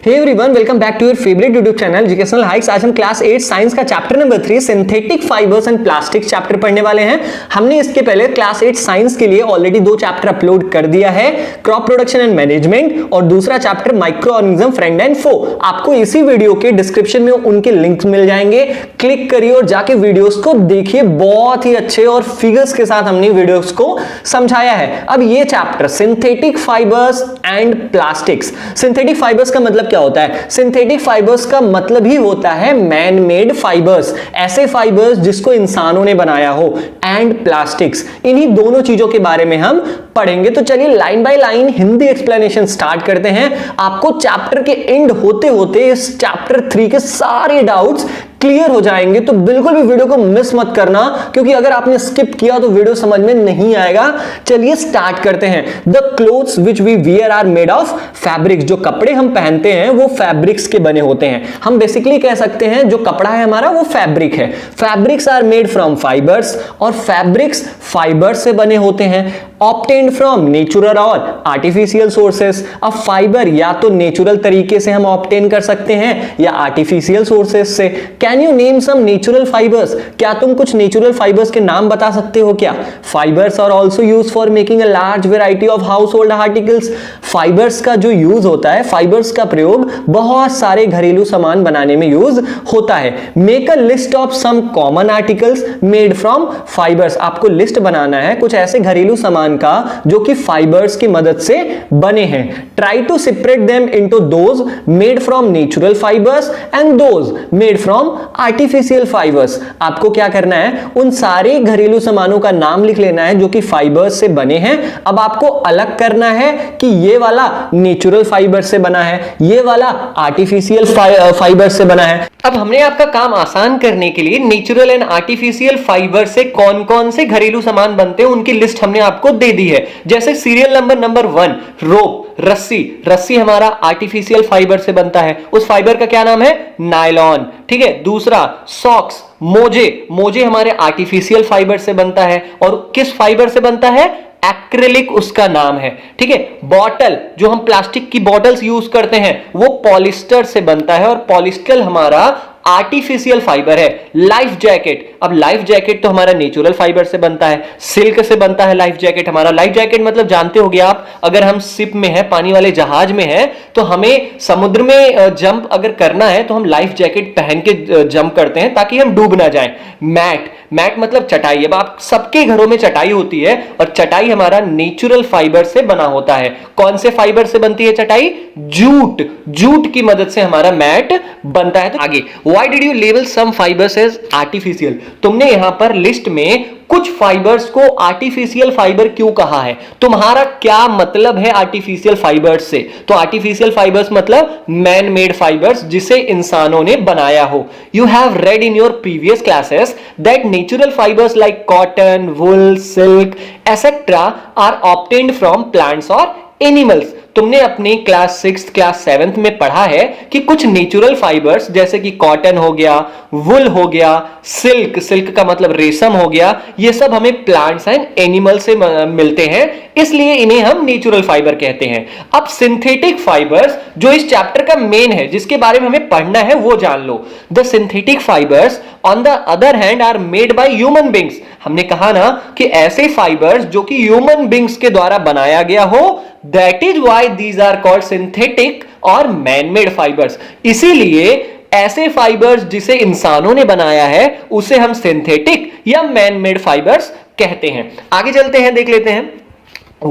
Hey everyone, welcome back to your favourite YouTube channel educational hikes. आज हम class 8 science का chapter number 3 synthetic fibres and plastics chapter पढ़ने वाले हैं। हमने इसके पहले क्लास 8 साइंस के लिए ऑलरेडी 2 चैप्टर अपलोड कर दिया है, क्रॉप प्रोडक्शन एंड मैनेजमेंट और दूसरा chapter micro organism friend and foe. आपको इसी वीडियो के डिस्क्रिप्शन में उनके लिंक्स मिल जाएंगे, क्लिक करिए और जाके वीडियोस को देखिए। बहुत ही अच्छे और फिगर्स के साथ हमने वीडियोस को समझाया है। अब ये chapter synthetic fibres and plastics. Synthetic fibres का मतलब क्या होता है? सिंथेटिक फाइबर्स का मतलब ही होता है मैन मेड फाइबर्स, ऐसे फाइबर्स जिसको इंसानों ने बनाया हो, एंड प्लास्टिक्स। इन्हीं दोनों चीजों के बारे में हम पढ़ेंगे। तो चलिए line by line Hindi explanation start करते हैं। आपको चैप्टर के एंड होते होते इस चैप्टर 3 के सारे डाउट्स क्लियर हो जाएंगे। तो बिल्कुल भी वीडियो को मिस मत करना, क्योंकि अगर आपने स्किप किया तो वीडियो समझ में नहीं आएगा। चलिए स्टार्ट करते हैं। The clothes which we wear are made of fabrics. जो कपड़े हम पहनते हैं वो फैब्रिक्स के बने होते हैं। हम बेसिकली कह सकते हैं जो कपड़ा है हमारा वो फैब्रिक है। Fabrics are made from fibres, और फैब्रिक्स फाइबर से बने होते हैं। ऑब्टेन्ड फ्रॉम नेचुरल और आर्टिफिशियल सोर्सेस। अब फाइबर या तो नेचुरल तरीके से हम ऑब्टेन कर सकते हैं या आर्टिफिशियल सोर्सेस से। Can you name some natural fibres? क्या तुम कुछ नेचुरल फाइबर्स के नाम बता सकते हो क्या? Fibres are also use for making a large variety of household articles. Fibres का जो यूज होता है, फाइबर्स का प्रयोग बहुत सारे घरेलू सामान बनाने में यूज होता है। Make a list of some common articles made from fibres. आपको लिस्ट बनाना है कुछ ऐसे घरेलू सामान का जो कि फाइबर्स की मदद से बने हैं। Try to separate them into those made from natural fibres and those made from artificial fibres. आपको क्या करना है, उन सारे घरेलू सामानों का नाम लिख लेना है जो कि फाइबर्स से बने हैं। अब आपको अलग करना है कि ये वाला नेचुरल फाइबर से बना है, ये वाला आर्टिफिशियल फाइबर से बना है। अब हमने आपका काम आसान करने के लिए नेचुरल एंड आर्टिफिशियल फाइबर से कौन कौन से घरेलू सामान बनते हैं उनकी लिस्ट हमने आपको दे दी है। जैसे सीरियल नंबर 1 रोप, रस्सी। रस्सी हमारा आर्टिफिशियल फाइबर से बनता है। उस फाइबर का क्या नाम है? नायलॉन। ठीक है। दूसरा सॉक्स, मोजे। मोजे हमारे आर्टिफिशियल फाइबर से बनता है। और किस फाइबर से बनता है? एक्रिलिक उसका नाम है। ठीक है। बॉटल, जो हम प्लास्टिक की बॉटल्स यूज करते हैं, वो पॉलिस्टर से बनता है, और पॉलिस्टर हमारा आर्टिफिशियल फाइबर है। लाइफ जैकेट, अब लाइफ जैकेट तो हमारा नेचुरल फाइबर से बनता है, सिल्क से बनता है लाइफ जैकेट हमारा। लाइफ जैकेट मतलब जानते होंगे आप, अगर हम शिप में है, पानी वाले जहाज में है, तो हमें समुद्र में जंप अगर करना है तो हम लाइफ जैकेट पहन के जंप करते हैं ताकि हम डूब ना जाएं। मैट, मैट मतलब चटाई। अब आप सबके घरों में चटाई होती है, और चटाई हमारा नेचुरल फाइबर से बना होता है। कौन से फाइबर से बनती है चटाई? जूट। जूट की मदद से हमारा मैट बनता है। तो आगे, why did you label some fibres as artificial? तुमने यहां पर लिस्ट में कुछ फाइबर्स को आर्टिफिशियल फाइबर क्यों कहा है? तुम्हारा क्या मतलब है आर्टिफिशियल फाइबर्स से? तो आर्टिफिशियल फाइबर्स मतलब मैन मेड फाइबर्स जिसे इंसानों ने बनाया हो। You have read in your previous classes that natural fibres like cotton, wool, silk etcetera are obtained from plants और एनिमल्स। तुमने अपनी क्लास 6 क्लास 7 में पढ़ा है कि कुछ नेचुरल फाइबर्स जैसे कि कॉटन हो गया, वुल हो गया, सिल्क, सिल्क का मतलब रेशम हो गया, ये सब हमें प्लांट्स एंड एनिमल से मिलते हैं, इसलिए इन्हें हम नेचुरल फाइबर कहते हैं। अब सिंथेटिक फाइबर्स जो इस चैप्टर का मेन है, जिसके बारे में हमें पढ़ना है, वो जान लो। The synthetic fibres on the other hand are made by human beings. हमने कहा ना कि ऐसे फाइबर्स जो कि ह्यूमन बींग्स के द्वारा बनाया गया हो, that is why these are called synthetic और मैन मेड फाइबर्स। इसीलिए ऐसे फाइबर्स जिसे इंसानों ने बनाया है उसे हम सिंथेटिक या मैन मेड फाइबर्स कहते हैं। आगे चलते हैं, देख लेते हैं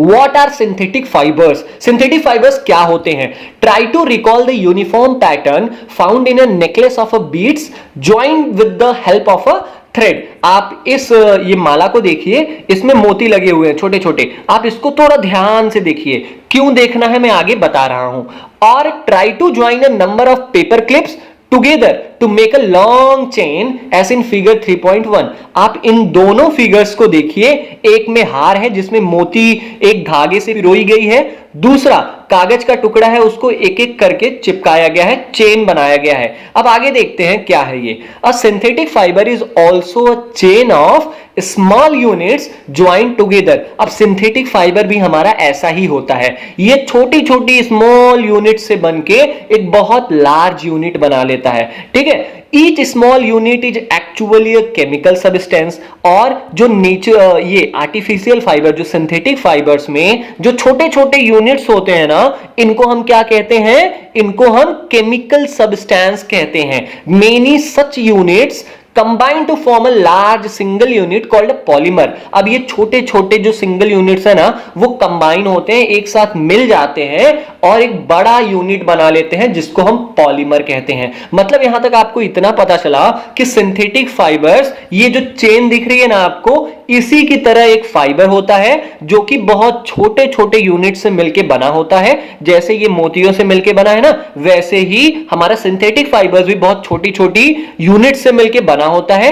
What are synthetic fibers? Synthetic fibers क्या होते हैं? Try to recall the uniform pattern found in a necklace of a beads joined with the help of a thread. आप इस ये माला को देखिए, इसमें मोती लगे हुए हैं छोटे छोटे। आप इसको थोड़ा ध्यान से देखिए। क्यों देखना है मैं आगे बता रहा हूं। और try to join a number of paper clips together to make a long chain as in figure 3.1। आप इन दोनों फिगर्स को देखिए, एक में हार है जिसमें मोती एक धागे से पिरोई गई है, दूसरा कागज का टुकड़ा है, उसको एक एक करके चिपकाया गया है, चेन बनाया गया है। अब आगे देखते हैं क्या है ये। अ synthetic fibre is also a chain of small units joint together. अब सिंथेटिक फाइबर भी हमारा ऐसा ही होता है, ये छोटी छोटी स्मॉल यूनिट से बनके एक बहुत लार्ज यूनिट बना लेता है। ठीक है, each small unit is actually a chemical substance. और जो नेचर ये आर्टिफिशियल फाइबर, जो सिंथेटिक फाइबर्स में जो छोटे छोटे यूनिट्स होते हैं ना, इनको हम क्या कहते हैं? इनको हम केमिकल सब्सटेंस कहते हैं। Many such units combine to form a large single unit called polymer. अब ये छोटे छोटे जो सिंगल यूनिट्स है ना, वो कंबाइन होते हैं, एक साथ मिल जाते हैं और एक बड़ा यूनिट बना लेते हैं जिसको हम पॉलीमर कहते हैं। मतलब यहां तक आपको इतना पता चला कि सिंथेटिक फाइबर्स, ये जो चेन दिख रही है ना आपको, इसी की तरह एक फाइबर होता है जो कि बहुत छोटे छोटे यूनिट से मिलकर बना होता है। जैसे ये मोतियों से मिलकर बना है ना, वैसे ही हमारा सिंथेटिक फाइबर्स भी बहुत छोटी छोटी यूनिट से मिलकर बना होता है।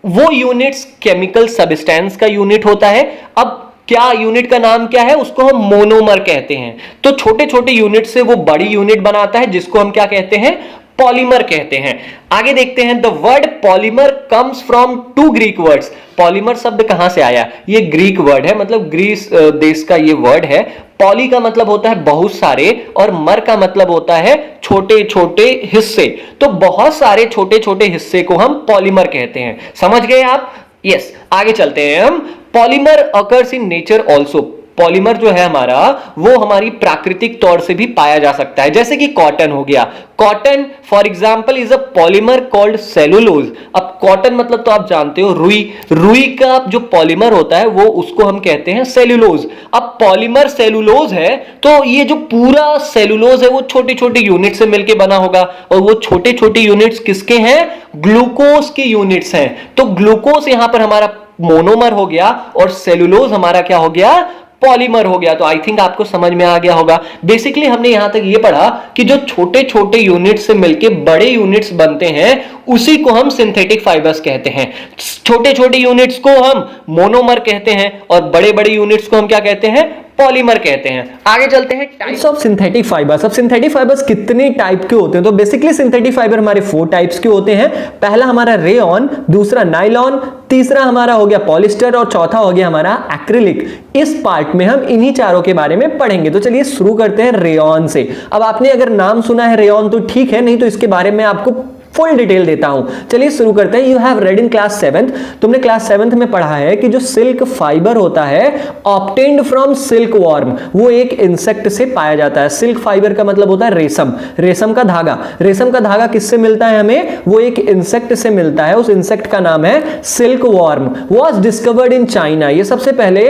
वो यूनिट्स केमिकल सब्सटेंस का यूनिट होता है। अब क्या यूनिट का नाम क्या है? उसको हम मोनोमर कहते हैं। तो छोटे छोटे यूनिट से वो बड़ी यूनिट बनाता है जिसको हम क्या कहते हैं? पॉलीमर कहते हैं। आगे देखते हैं, the word polymer comes from two Greek words. Polymer शब्द कहां से आया? ये ग्रीक वर्ड है, मतलब ग्रीस देश का ये वर्ड है। पॉली का मतलब होता है बहुत सारे और मर का मतलब होता है छोटे छोटे हिस्से। तो बहुत सारे छोटे छोटे हिस्से को हम पॉलीमर कहते हैं। समझ गए आप? यस, आगे चलते हैं हम। Polymer occurs in nature also. Polymer जो है हमारा, वो हमारी प्राकृतिक तौर से भी पाया जा सकता है। जैसे कि कॉटन हो गया, cotton for example is a polymer called cellulose. अब कॉटन मतलब तो आप जानते हो रुई, रुई का जो पॉलीमर होता है वो उसको हम कहते हैं सेलुलोज। अब पॉलीमर सेलुलोज है तो ये जो पूरा सेलुलोज है वो छोटी छोटी यूनिट से मिलकर बना होगा, और वो छोटे छोटे यूनिट्स किसके हैं? ग्लूकोज के यूनिट्स हैं। तो ग्लूकोज यहां पर हमारा मोनोमर हो गया और सेलुलोज हमारा क्या हो गया? पॉलीमर हो गया। तो आई थिंक आपको समझ में आ गया होगा। बेसिकली हमने यहां तक ये पढ़ा कि जो छोटे छोटे यूनिट्स से मिलकर बड़े यूनिट्स बनते हैं उसी को हम सिंथेटिक फाइबर्स कहते हैं। छोटे छोटे यूनिट्स को हम मोनोमर कहते हैं और बड़े बड़े यूनिट्स को हम क्या कहते हैं? पॉलीमर कहते हैं। आगे चलते हैं, टाइप्स ऑफ सिंथेटिक फाइबर्स। अब सिंथेटिक फाइबर्स कितने टाइप के होते हैं? तो बेसिकली सिंथेटिक फाइबर हमारे 4 टाइप्स के होते हैं। पहला हमारा रेयॉन, दूसरा नाइलॉन, तीसरा हमारा हो गया पॉलिस्टर और चौथा हो गया हमारा एक्रिलिक। इस पार्ट में हम इन्हीं चारों के बारे में पढ़ेंगे। तो चलिए शुरू करते हैं रेयॉन से। अब आपने अगर नाम सुना है रेयॉन तो ठीक है, नहीं तो इसके बारे में आपको फुल डिटेल देता हूं। चलिए शुरू करते हैं। You have read in class 7th, तुमने क्लास 7th में पढ़ा है कि जो सिल्क फाइबर होता है ऑब्टेन्ड फ्रॉम सिल्क वॉर्म, वो एक इंसेक्ट से पाया जाता है। सिल्क फाइबर का मतलब होता है रेशम, रेशम का धागा। रेशम का धागा किससे मिलता है हमें? वो एक इंसेक्ट से मिलता है। उस इंसेक्ट का नाम है silk worm. Was discovered in China, ये सबसे पहले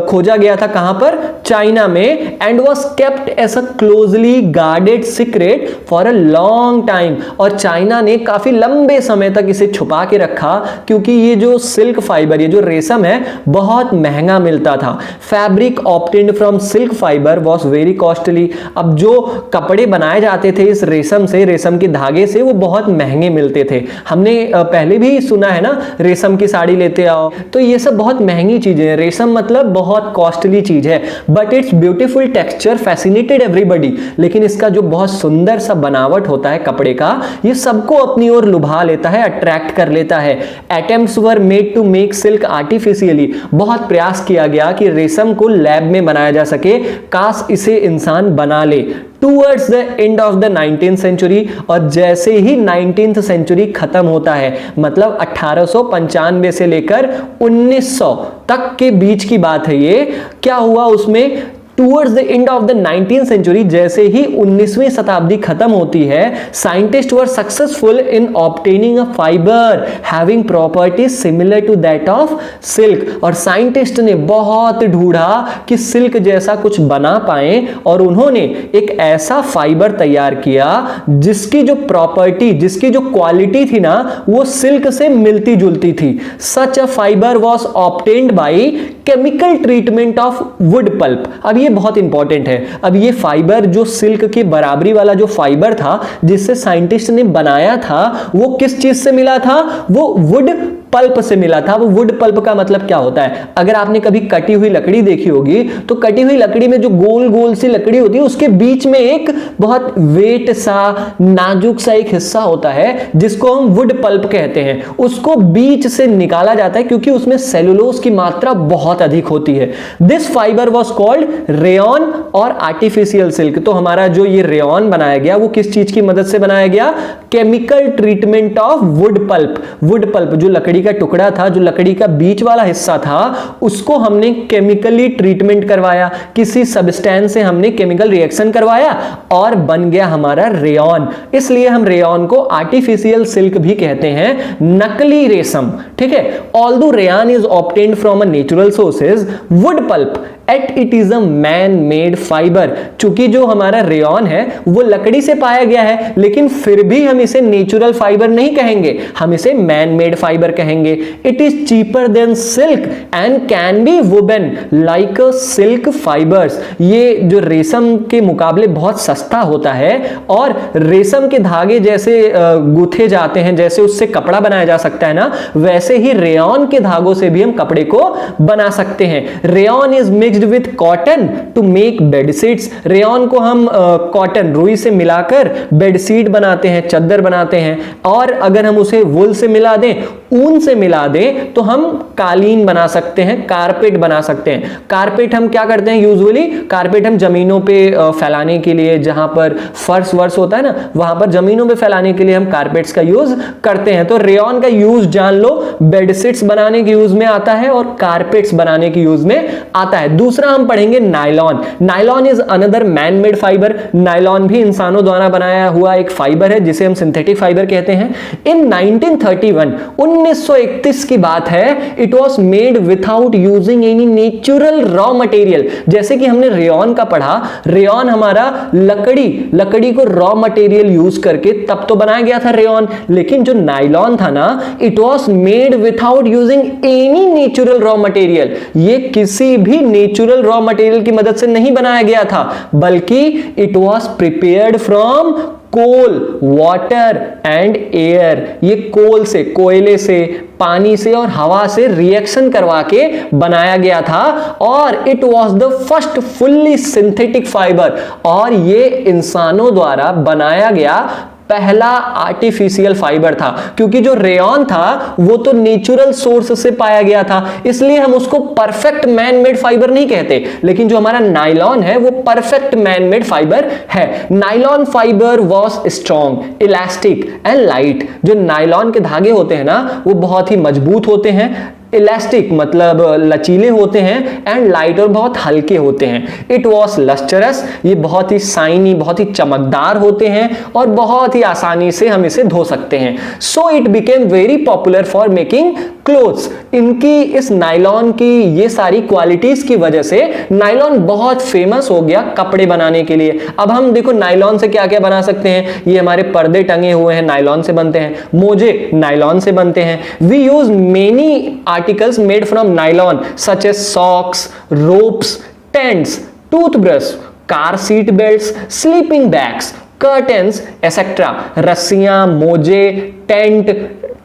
खोजा गया था कहां पर? चाइना में। And was kept as a closely guarded secret for a long time, और चाइना ने काफी लंबे समय तक इसे छुपा के रखा क्योंकि ये जो सिल्क फाइबर, ये जो रेशम है, बहुत महंगा मिलता था। Fabric obtained from silk fibre was very costly. अब जो कपड़े बनाए जाते थे इस रेशम से, रेशम के धागे से, वो बहुत महंगे मिलते थे। हमने पहले भी सुना है ना, रेशम की साड़ी लेते आओ, तो ये सब बहुत महंगी चीजें हैं। रेशम मतलब बहुत कॉस्टली चीज है। But it's beautiful texture fascinated everybody, लेकिन इसका जो बहुत सुंदर सा बनावट होता है कपड़े का, ये सबको अपनी ओर लुभा लेता है, अट्रैक्ट कर लेता है। Attempts were made to make silk artificially, बहुत प्रयास किया गया कि रेशम को लैब में बनाया जा सके, काश इसे इंसान बना ले। Towards the end of the 19th century, और जैसे ही 19th सेंचुरी खत्म होता है, मतलब 1895 से लेकर 1900 तक के बीच की बात है ये, क्या हुआ उसमें? Towards the end of the 19th century, जैसे ही 19वीं शताब्दी खत्म होती है, scientist were successful in obtaining a fibre having properties similar to that of silk. और साइंटिस्ट ने बहुत ढूंढा कि सिल्क जैसा कुछ बना पाए, और उन्होंने एक ऐसा फाइबर तैयार किया जिसकी जो प्रॉपर्टी, जिसकी जो क्वालिटी थी ना, वो सिल्क से मिलती जुलती थी। Such a fibre was obtained by chemical treatment of wood pulp. अब ये ये बहुत इंपॉर्टेंट है। अब ये फाइबर जो सिल्क के बराबरी वाला जो फाइबर था जिससे साइंटिस्ट ने बनाया था, वो किस चीज से मिला था? वो वुड पल्प से मिला था। वो वुड पल्प का मतलब क्या होता है? अगर आपने कभी कटी हुई लकड़ी देखी होगी तो कटी हुई लकड़ी में जो गोल गोल सी लकड़ी होती है उसके बीच में एक बहुत वेट सा, नाजुक सा एक हिस्सा होता है जिसको हम वुड पल्प कहते हैं। उसको बीच से निकाला जाता है क्योंकि उसमें सेलुलोज की मात्रा बहुत अधिक होती है। This fibre was called rayon और आर्टिफिशियल सिल्क। तो हमारा जो ये रेयॉन बनाया गया वो किस चीज की मदद से बनाया गया? Chemical treatment of wood pulp. Wood pulp जो लकड़ी का टुकड़ा था, जो लकड़ी का बीच वाला हिस्सा था, उसको हमने केमिकली ट्रीटमेंट करवाया, किसी सब्सटेंस से हमने केमिकल रिएक्शन करवाया और बन गया हमारा रेयॉन। इसलिए हम रेयॉन को आर्टिफिशियल सिल्क भी कहते हैं, नकली रेशम। ठीक है। Although rayon is obtained from a natural sources, wood pulp at it is a man made fibre. चूंकि जो हमारा रेयॉन है वो लकड़ी से पाया गया है, लेकिन फिर भी हम इसे नेचुरल फाइबर नहीं कहेंगे, हम इसे मैन मेड फाइबर कहेंगे। It is cheaper than silk and can be woven like silk fibres. ये जो रेशम के मुकाबले बहुत सस्ता होता है और रेशम के धागे जैसे गूथे जाते हैं, जैसे उससे कपड़ा बनाया जा सकता है ना, वैसे ही रेयॉन के धागों से भी हम कपड़े को बना सकते हैं। Rayon is mixed with cotton to make bedsheets. Rayon को हम कॉटन, रुई से मिलाकर बेडशीट बनाते हैं, चादर बनाते हैं। और अगर हम उसे वुल से मिला दें, ऊन से मिला दें, तो हम कालीन बना सकते हैं, कारपेट बना सकते हैं। कारपेट हम क्या करते हैं यूजुअली? कारपेट हम जमीनों पे फैलाने के लिए, जहां पर फर्श वर्श होता है ना, वहां पर जमीनों पे फैलाने के लिए हम कारपेट्स का यूज करते हैं। तो रेयॉन का यूज जान लो, बेडशीट्स बनाने के यूज में आता है और कारपेट्स बनाने के यूज में आता है। दूसरा हम पढ़ेंगे nylon. Nylon is another man made fibre. Nylon भी इंसानों द्वारा बनाया हुआ एक फाइबर है जिसे हम सिंथेटिक फाइबर कहते हैं। इन 1931 की बात है, it was made without using any natural raw material. जैसे कि हमने रेयॉन का पढ़ा, रेयॉन हमारा लकड़ी को रॉ मटेरियल यूज करके तब तो बनाया गया था रेयॉन, लेकिन जो नायलॉन था ना, it was made without using any natural raw material. ये किसी भी नेचुरल रॉ मटेरियल की मदद से नहीं बनाया गया था, बल्कि it was prepared from coal, water and air. ये कोल से, कोयले से, पानी से और हवा से रिएक्शन करवा के बनाया गया था और it was the first fully synthetic fibre. और ये इंसानों द्वारा बनाया गया पहला आर्टिफिशियल फाइबर था, क्योंकि जो रेयॉन था वो तो नेचुरल सोर्स से पाया गया था, इसलिए हम उसको परफेक्ट मैन मेड फाइबर नहीं कहते। लेकिन जो हमारा नायलॉन है वो परफेक्ट मैन मेड फाइबर है। Nylon fibre was strong, elastic and light. जो नायलॉन के धागे होते हैं ना, वो बहुत ही मजबूत होते हैं, इलास्टिक मतलब लचीले होते हैं, एंड लाइट और बहुत हल्के होते हैं। इट वॉज लस्टरस, ये बहुत ही शाइनी, बहुत ही चमकदार होते हैं और बहुत ही आसानी से हम इसे धो सकते हैं। So it became very popular for making clothes. इनकी, इस नायलॉन की ये सारी क्वालिटीज की वजह से नायलॉन बहुत फेमस हो गया कपड़े बनाने के लिए। अब हम देखो नायलॉन से क्या क्या बना सकते हैं। ये हमारे पर्दे टंगे हुए हैं, नायलॉन से बनते हैं। मोजे नायलॉन से बनते हैं। We use many articles made from nylon such as socks, ropes, tents, toothbrush, car seat belts, sleeping bags, curtains, etc. रस्सियां, मोजे, टेंट,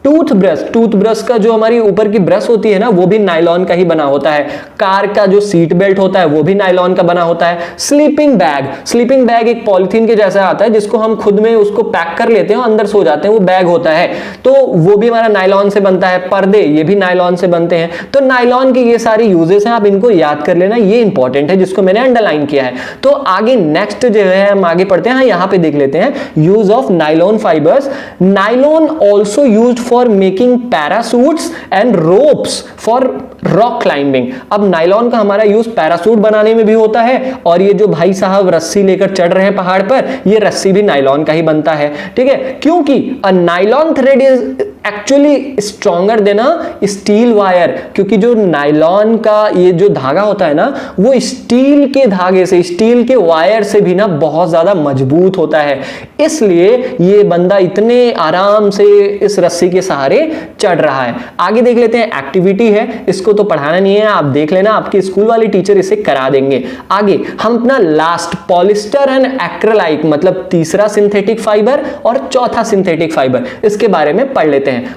टूथब्रश का जो हमारी ऊपर की ब्रश होती है ना, वो भी नायलॉन का ही बना होता है। कार का जो सीट बेल्ट होता है वो भी नायलॉन का बना होता है। स्लीपिंग बैग एक पॉलिथीन के जैसा आता है जिसको हम खुद में उसको पैक कर लेते हैं और अंदर सो जाते हैं, वो बैग होता है, तो वो भी हमारा नायलॉन से बनता है। पर्दे ये भी नायलॉन से बनते हैं। तो नायलॉन के ये सारी यूजेस हैं, आप इनको याद कर लेना, ये इंपॉर्टेंट है जिसको मैंने अंडरलाइन किया है। तो आगे नेक्स्ट जो है हम आगे पढ़ते हैं, यहां पे देख लेते हैं use of nylon fibres. Nylon also used for making parachutes and ropes for rock climbing. अब नायलॉन का हमारा यूज पैरासूट बनाने में भी होता है, और ये जो भाई साहब रस्सी लेकर चढ़ रहे हैं पहाड़ पर, ये रस्सी भी नायलॉन का ही बनता है। ठीक है, क्योंकि a nylon thread is actually stronger than a steel wire. क्योंकि जो नायलॉन का ये जो धागा होता है ना, वो स्टील के धागे से, स्टील के वायर से भी ना बहुत ज्यादा मजबूत होता है। इसलिए ये बंदा इतने आराम से इस रस्सी के सहारे चढ़ रहा है। आगे देख लेते हैं, एक्टिविटी है, इसको तो पढ़ाना नहीं है, आप देख लेना, आपके स्कूल वाले टीचर इसे करा देंगे। आगे हम अपना लास्ट पॉलिस्टर एंड एक्रेलाइक मतलब तीसरा सिंथेटिक फाइबर और चौथा सिंथेटिक फाइबर, इसके बारे में पढ़ लेते हैं।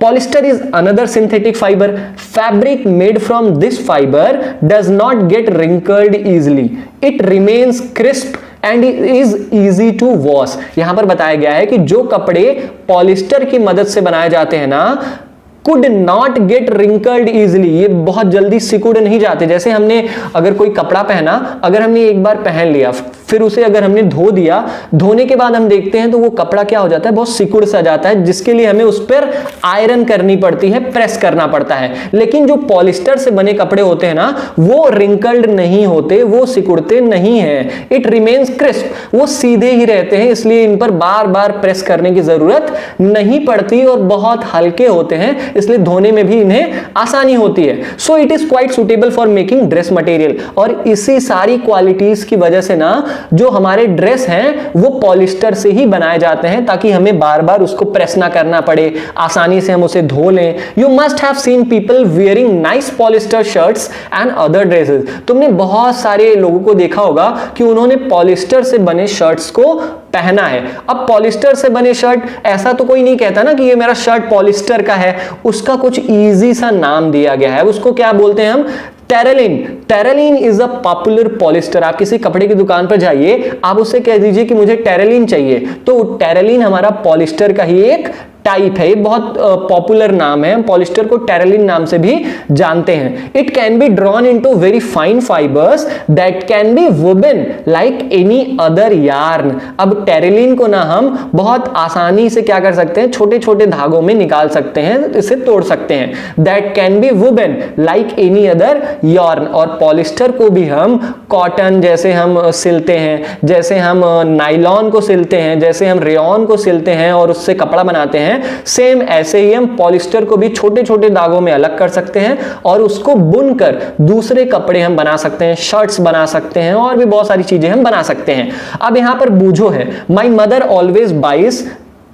Polyester is another synthetic fibre. Fabric made from this fibre does not get wrinkled easily, it remains crisp and is easy to wash. यहां पर बताया गया है कि जो कपड़े पॉलिस्टर की मदद से बनाए जाते हैं ना, could not get wrinkled easily, ये बहुत जल्दी सिकुड़ नहीं जाते। जैसे हमने अगर कोई कपड़ा पहना, अगर हमने एक बार पहन लिया, फिर उसे अगर हमने धो दिया, धोने के बाद हम देखते हैं तो वो कपड़ा क्या हो जाता है, बहुत सिकुड़ सा जाता है, जिसके लिए हमें उस पर आयरन करनी पड़ती है, प्रेस करना पड़ता है। लेकिन जो पॉलिस्टर से बने कपड़े होते हैं ना, वो रिंकल्ड नहीं होते, वो सिकुड़ते नहीं है। इट रिमेन्स क्रिस्प, वो सीधे ही रहते हैं, इसलिए इन पर बार बार प्रेस करने की जरूरत नहीं पड़ती और बहुत हल्के होते हैं, इसलिए धोने में भी इन्हें आसानी होती है। So it is quite suitable for making dress material. और इसी सारी क्वालिटीज की वजह से ना जो हमारे ड्रेस हैं वो पॉलिस्टर से ही बनाए जाते हैं, ताकि हमें बार बार उसको प्रेस ना करना पड़े, आसानी से हम उसे धो लें। You must have seen people wearing nice polyester shirts and other dresses. तुमने बहुत सारे लोगों को देखा होगा कि उन्होंने पॉलिस्टर से बने शर्ट्स को पहना है। अब पॉलिस्टर से बने शर्ट, ऐसा तो कोई नहीं कहता ना कि ये मेरा शर्ट पॉलिस्टर का है, उसका कुछ इजी सा नाम दिया गया है। उसको क्या बोलते हैं हम? Terylene. Terylene is a popular polyester. आप किसी कपड़े की दुकान पर जाइए, आप उससे कह दीजिए कि मुझे टेरेलिन चाहिए, तो टेरेलिन हमारा पॉलिस्टर का ही एक टाइप है, बहुत पॉपुलर नाम है, हम पॉलिस्टर को टेरेलिन नाम से भी जानते हैं। It can be drawn into very fine fibres that can be woven like any other yarn. अब टेरेलिन को ना हम बहुत आसानी से क्या कर सकते हैं, छोटे छोटे धागों में निकाल सकते हैं, इसे तोड़ सकते हैं। That can be woven like any other yarn. और पॉलिस्टर को भी हम कॉटन जैसे हम सिलते हैं, जैसे हम नाइलॉन को सिलते हैं, जैसे हम रेयॉन को सिलते हैं और उससे कपड़ा बनाते हैं, सेम ऐसे ही हम पॉलिस्टर को भी छोटे छोटे दागों में अलग कर सकते हैं और उसको बुनकर दूसरे कपड़े हम बना सकते हैं, शर्ट्स बना सकते हैं और भी बहुत सारी चीजें हम बना सकते हैं। अब यहां पर बूझो है, my mother always buys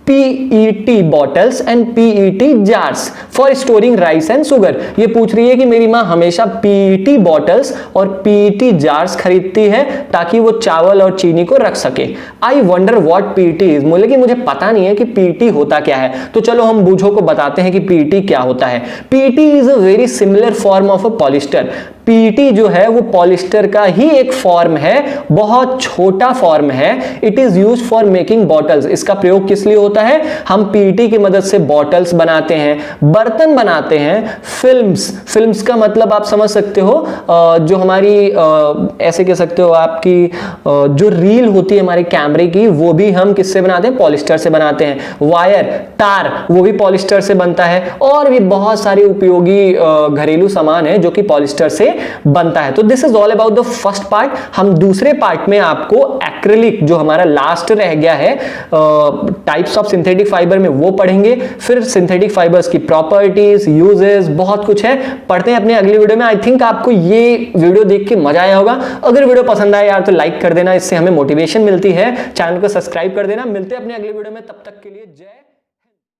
PET bottles and PET jars for storing rice and sugar। ये पूछ रही है कि मेरी माँ हमेशा PET bottles और PET jars खरीदती है ताकि वो चावल और चीनी को रख सके। I wonder what PET is। लेकिन मुझे पता नहीं है कि PET होता क्या है, तो चलो हम बूझो को बताते हैं कि PET क्या होता है। PET is a very similar form of a polyester। PET जो है वो पॉलिस्टर का ही एक फॉर्म है, बहुत छोटा फॉर्म है। It is used for making bottles. इसका प्रयोग किस लिए होता है? हम PET की मदद से बॉटल्स बनाते हैं, बर्तन बनाते हैं, फिल्म्स का मतलब आप समझ सकते हो, जो हमारी ऐसे कह सकते हो आपकी जो रील होती है हमारे कैमरे की, वो भी हम किससे बनाते हैं? पॉलिस्टर से बनाते हैं। वायर, तार, वो भी पॉलिस्टर से बनता है। और भी बहुत सारे उपयोगी घरेलू सामान है जो कि पॉलिस्टर से बनता है। तो this is all about the first part. हम दूसरे पार्ट में आपको एक्रिलिक, जो हमारा लास्ट रह गया है टाइप्स ऑफ सिंथेटिक फाइबर में, वो पढ़ेंगे। फिर सिंथेटिक फाइबर्स की प्रॉपर्टीज, यूजेस, बहुत कुछ है, पढ़ते हैं अपने अगली वीडियो में। आई थिंक आपको ये वीडियो देख के मजा आया होगा। अगर वीडियो पसंद आए यार तो लाइक कर देना, इससे हमें मोटिवेशन मिलती है। चैनल को सब्सक्राइब कर देना। मिलते हैं अपने अगली वीडियो में, तब तक के लिए जय